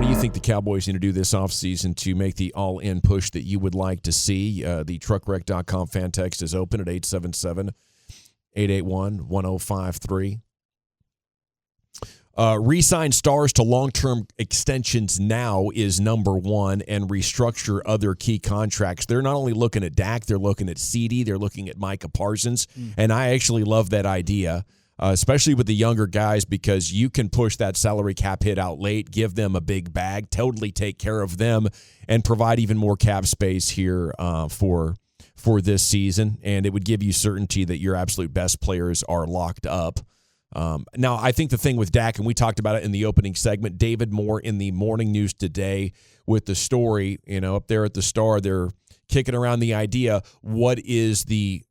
do you think the Cowboys need to do this offseason to make the all-in push that you would like to see? The truckwreck.com fan text is open at 877-881-1053. Re-sign stars to long-term extensions now is number one, and restructure other key contracts. They're not only looking at Dak, they're looking at CD, they're looking at Micah Parsons, and I actually love that idea, especially with the younger guys, because you can push that salary cap hit out late, give them a big bag, totally take care of them, and provide even more cap space here for this season, and it would give you certainty that your absolute best players are locked up. Now, I think the thing with Dak, and we talked about it in the opening segment, David Moore in the morning news today with the story, up there at the Star, they're kicking around the idea, what is the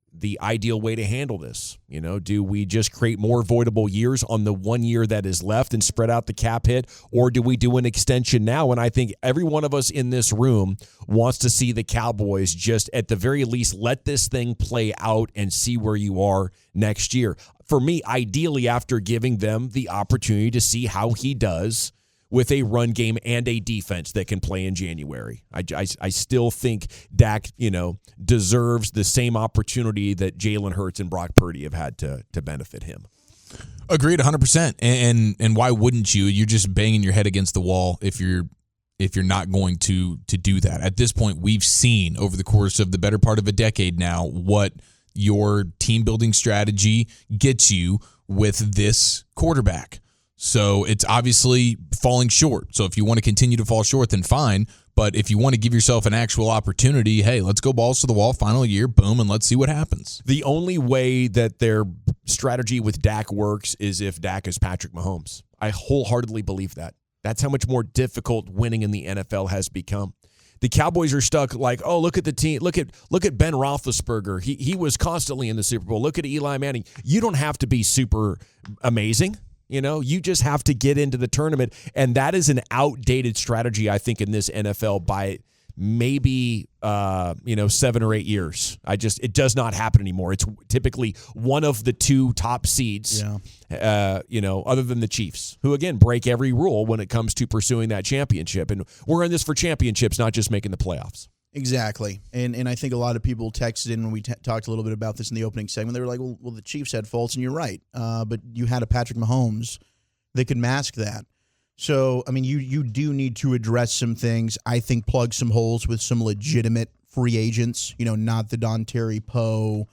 ideal way to handle this? Do we just create more voidable years on the 1 year that is left and spread out the cap hit, or do we do an extension now? And I think every one of us in this room wants to see the Cowboys just at the very least let this thing play out and see where you are next year. For me, ideally, after giving them the opportunity to see how he does with a run game and a defense that can play in January. I still think Dak, deserves the same opportunity that Jalen Hurts and Brock Purdy have had to benefit him. Agreed 100%. And why wouldn't you? You're just banging your head against the wall if you're not going to do that. At this point, we've seen over the course of the better part of a decade now what your team building strategy gets you with this quarterback. So it's obviously falling short. So if you want to continue to fall short, then fine. But if you want to give yourself an actual opportunity, hey, let's go balls to the wall, final year, boom, and let's see what happens. The only way that their strategy with Dak works is if Dak is Patrick Mahomes. I wholeheartedly believe that. That's how much more difficult winning in the NFL has become. The Cowboys are stuck like, oh, look at the team. Look at Ben Roethlisberger. He was constantly in the Super Bowl. Look at Eli Manning. You don't have to be super amazing. You just have to get into the tournament. And that is an outdated strategy, I think, in this NFL by maybe 7 or 8 years. It does not happen anymore. It's typically one of the two top seeds, other than the Chiefs, who, again, break every rule when it comes to pursuing that championship. And we're in this for championships, not just making the playoffs. Exactly. And I think a lot of people texted in when we talked a little bit about this in the opening segment. They were like, well, the Chiefs had faults, and you're right. But you had a Patrick Mahomes that could mask that. So, I mean, you do need to address some things. I think plug some holes with some legitimate free agents, not the Don Terry Poe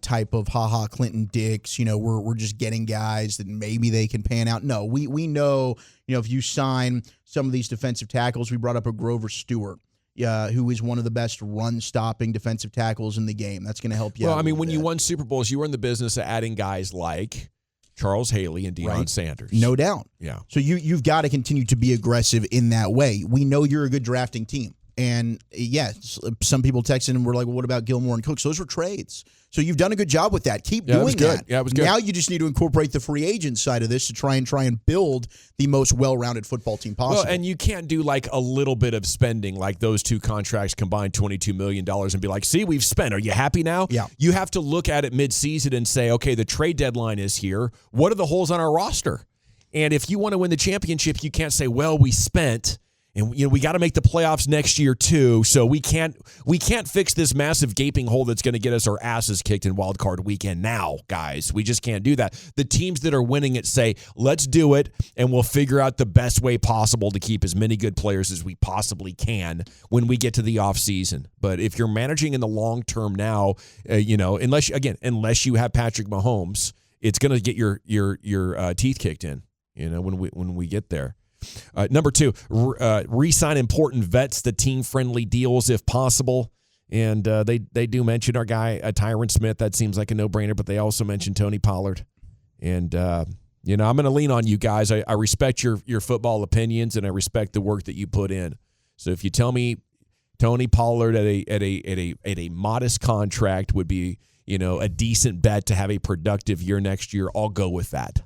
type of ha-ha Clinton Dix. We're just getting guys that maybe they can pan out. No, we know, if you sign some of these defensive tackles, we brought up a Grover Stewart, who is one of the best run-stopping defensive tackles in the game. That's going to help you out. Well, I mean, when you won Super Bowls, you were in the business of adding guys like Charles Haley and Deion Sanders. No doubt. Yeah. So you've got to continue to be aggressive in that way. We know you're a good drafting team. And, yes, some people texted and were like, well, what about Gilmore and Cooks? Those were trades. So you've done a good job with that. Keep doing that. Yeah, it was good. Now you just need to incorporate the free agent side of this to try and build the most well-rounded football team possible. Well, and you can't do like a little bit of spending like those two contracts combined $22 million and be like, see, we've spent. Are you happy now? Yeah. You have to look at it midseason and say, okay, the trade deadline is here. What are the holes on our roster? And if you want to win the championship, you can't say, well, we spent. And we got to make the playoffs next year too, so we can't fix this massive gaping hole that's going to get us our asses kicked in Wild Card Weekend now, guys. We just can't do that. The teams that are winning it say, let's do it, and we'll figure out the best way possible to keep as many good players as we possibly can when we get to the offseason. But if you're managing in the long term now, unless you have Patrick Mahomes, it's going to get your teeth kicked in, when we get there. Number two, re-sign important vets to team-friendly deals if possible. And they do mention our guy, Tyron Smith. That seems like a no-brainer, but they also mentioned Tony Pollard. And, I'm going to lean on you guys. I respect your football opinions, and I respect the work that you put in. So if you tell me Tony Pollard at a modest contract would be, a decent bet to have a productive year next year, I'll go with that.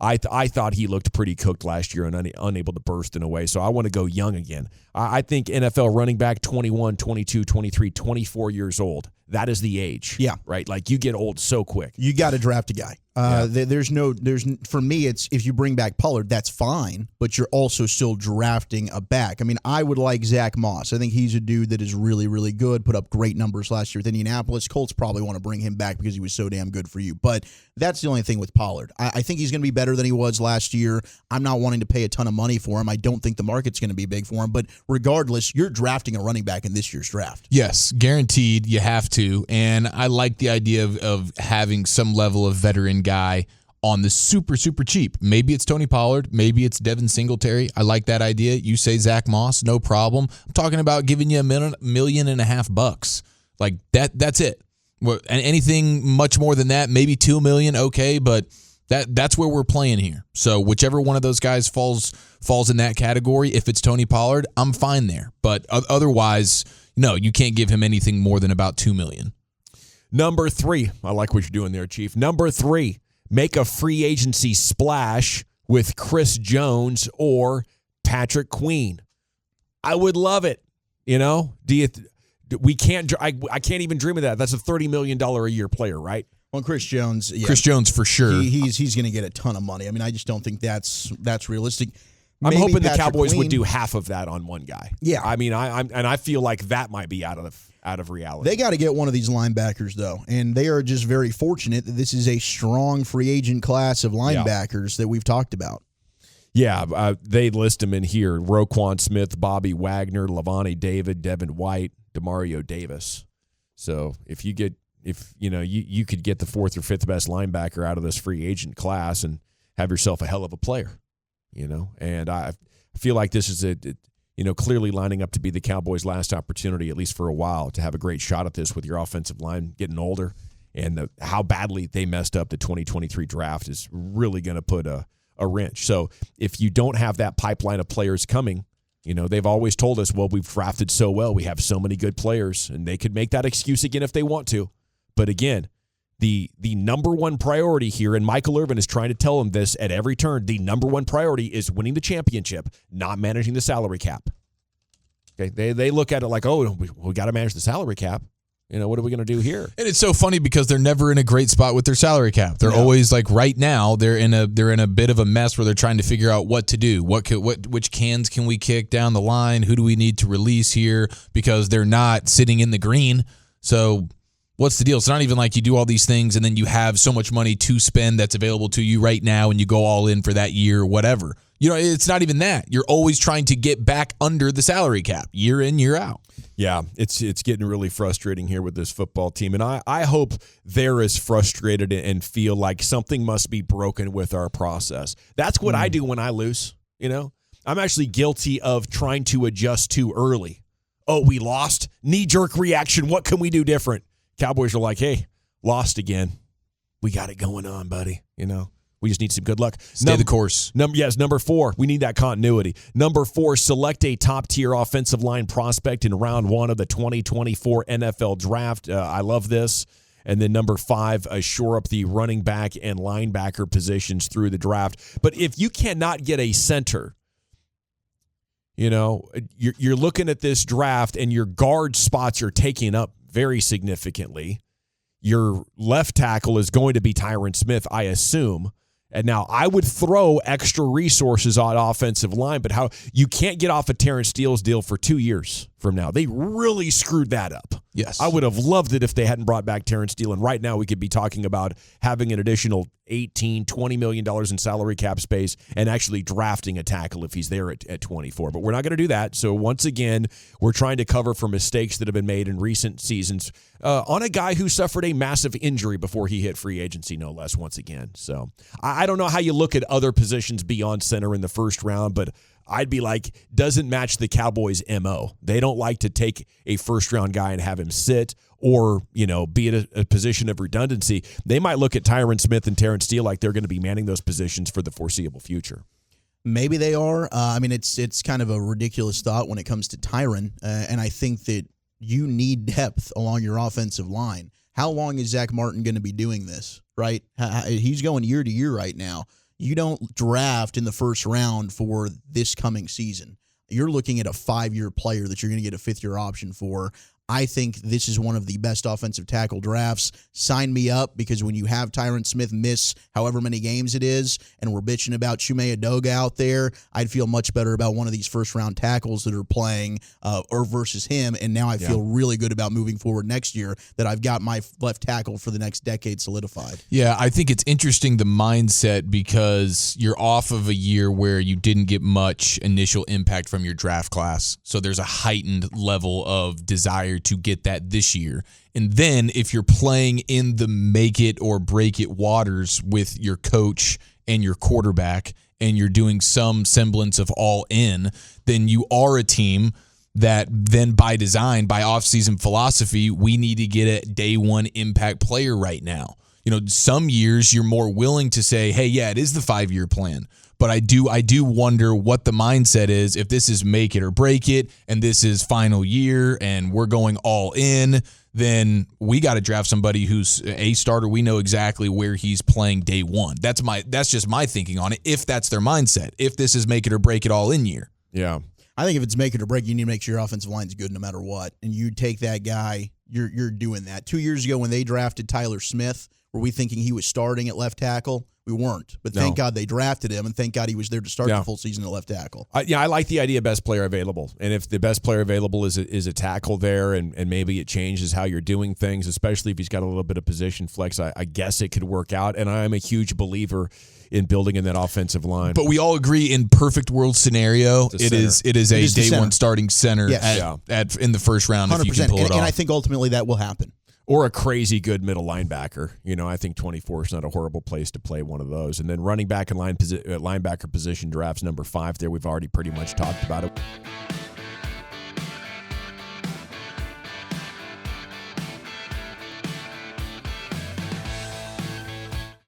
I thought he looked pretty cooked last year and unable to burst in a way, so I want to go young again. I think NFL running back 21, 22, 23, 24 years old. that is the age. Yeah. Right? Like, you get old so quick. You got to draft a guy. For me, it's if you bring back Pollard, that's fine, but you're also still drafting a back. I mean, I would like Zach Moss. I think he's a dude that is really, really good, put up great numbers last year with Indianapolis. Colts probably want to bring him back because he was so damn good for you. But that's the only thing with Pollard. I think he's going to be better than he was last year. I'm not wanting to pay a ton of money for him. I don't think the market's going to be big for him. But regardless, you're drafting a running back in this year's draft. Yes, guaranteed you have to. And I like the idea of having some level of veteran guy on the super, super cheap. Maybe it's Tony Pollard. Maybe it's Devin Singletary. I like that idea. You say Zach Moss, no problem. I'm talking about giving you $1.5 million. Like that's it. And anything much more than that, maybe $2 million, okay, but that's where we're playing here. So whichever one of those guys falls in that category, if it's Tony Pollard, I'm fine there. But otherwise, no, you can't give him anything more than about $2 million. Number 3, I like what you're doing there, Chief. Number 3, make a free agency splash with Chris Jones or Patrick Queen. I would love it. You know, I can't even dream of that. That's a $30 million a year player, right? Well, Chris Jones, yeah. Chris Jones for sure. He's going to get a ton of money. I mean, I just don't think that's realistic. I'm hoping Patrick the Cowboys Queen would do half of that on one guy. Yeah. I mean, I feel like that might be out of reality. They got to get one of these linebackers, though, and they are just very fortunate that this is a strong free agent class of linebackers that we've talked about. Yeah, they list them in here: Roquan Smith, Bobby Wagner, Levante David, Devin White, Demario Davis. So if you could get the 4th or 5th best linebacker out of this free agent class and have yourself a hell of a player, you know. And I feel like this is clearly lining up to be the Cowboys' last opportunity, at least for a while, to have a great shot at this with your offensive line getting older. And how badly they messed up the 2023 draft is really going to put a wrench. So if you don't have that pipeline of players coming, you know, they've always told us, well, we've drafted so well, we have so many good players, and they could make that excuse again if they want to. But again, the number one priority here, and Michael Irvin is trying to tell them this at every turn, the number one priority is winning the championship, not managing the salary cap. Okay, they look at it like, oh, we got to manage the salary cap. You know, what are we going to do here? And it's so funny because they're never in a great spot with their salary cap. They're always like, right now they're in a bit of a mess where they're trying to figure out what to do. Which cans can we kick down the line? Who do we need to release here? Because they're not sitting in the green. So what's the deal? It's not even like you do all these things and then you have so much money to spend that's available to you right now and you go all in for that year or whatever. You know, it's not even that. You're always trying to get back under the salary cap year in, year out. Yeah, it's getting really frustrating here with this football team. And I hope they're as frustrated and feel like something must be broken with our process. That's what I do when I lose, you know. I'm actually guilty of trying to adjust too early. Oh, we lost? Knee-jerk reaction. What can we do different? Cowboys are like, hey, lost again. We got it going on, buddy, you know. We just need some good luck. Stay the course. Number 4, we need that continuity. Number 4, select a top-tier offensive line prospect in round 1 of the 2024 NFL Draft. I love this. And then number 5, shore up the running back and linebacker positions through the draft. But if you cannot get a center, you know, you're looking at this draft and your guard spots are taking up very significantly. Your left tackle is going to be Tyron Smith, I assume. And now I would throw extra resources on offensive line, but how you can't get off of Terrence Steele's deal for 2 years from now. They really screwed that up. Yes. I would have loved it if they hadn't brought back Terrence Steele. And right now we could be talking about having an additional $18, $20 million in salary cap space and actually drafting a tackle if he's there at 24. But we're not going to do that. So once again, we're trying to cover for mistakes that have been made in recent seasons on a guy who suffered a massive injury before he hit free agency, no less, once again. So I don't know how you look at other positions beyond center in the first round, but I'd be like, doesn't match the Cowboys' MO. They don't like to take a first-round guy and have him sit or, you know, be in a position of redundancy. They might look at Tyron Smith and Terrence Steele like they're going to be manning those positions for the foreseeable future. Maybe they are. I mean, it's kind of a ridiculous thought when it comes to Tyron, and I think that you need depth along your offensive line. How long is Zach Martin going to be doing this, right? He's going year to year right now. You don't draft in the first round for this coming season. You're looking at a 5-year player that you're going to get a 5th-year option for. I think this is one of the best offensive tackle drafts. Sign me up, because when you have Tyron Smith miss however many games it is, and we're bitching about Chume Adoga out there, I'd feel much better about one of these first-round tackles that are playing or versus him, and now I feel really good about moving forward next year that I've got my left tackle for the next decade solidified. Yeah, I think it's interesting, the mindset, because you're off of a year where you didn't get much initial impact from your draft class. So there's a heightened level of desire to get that this year. And then if you're playing in the make it or break it waters with your coach and your quarterback, and you're doing some semblance of all in, then you are a team that then by design, by offseason philosophy, we need to get a day one impact player right now. You know, some years you're more willing to say, hey, yeah, it is the 5-year plan. But I do wonder what the mindset is if this is make it or break it, and this is final year, and we're going all in. Then we got to draft somebody who's a starter. We know exactly where he's playing day one. That's just my thinking on it. If that's their mindset, if this is make it or break it all in year. Yeah. I think if it's make it or break, you need to make sure your offensive line's good no matter what. And you take that guy, you're doing that. 2 years ago when they drafted Tyler Smith, were we thinking he was starting at left tackle? We weren't. But thank God they drafted him, and thank God he was there to start the full season at left tackle. I like the idea of best player available. And if the best player available is a tackle there, and maybe it changes how you're doing things, especially if he's got a little bit of position flex, I guess it could work out. And I'm a huge believer in building in that offensive line. But we all agree, in perfect world scenario, it is a day one starting center in the first round 100%. If you can pull it off. And I think ultimately that will happen. Or a crazy good middle linebacker. You know, I think 24 is not a horrible place to play one of those. And then running back and linebacker position drafts number 5 there. We've already pretty much talked about it.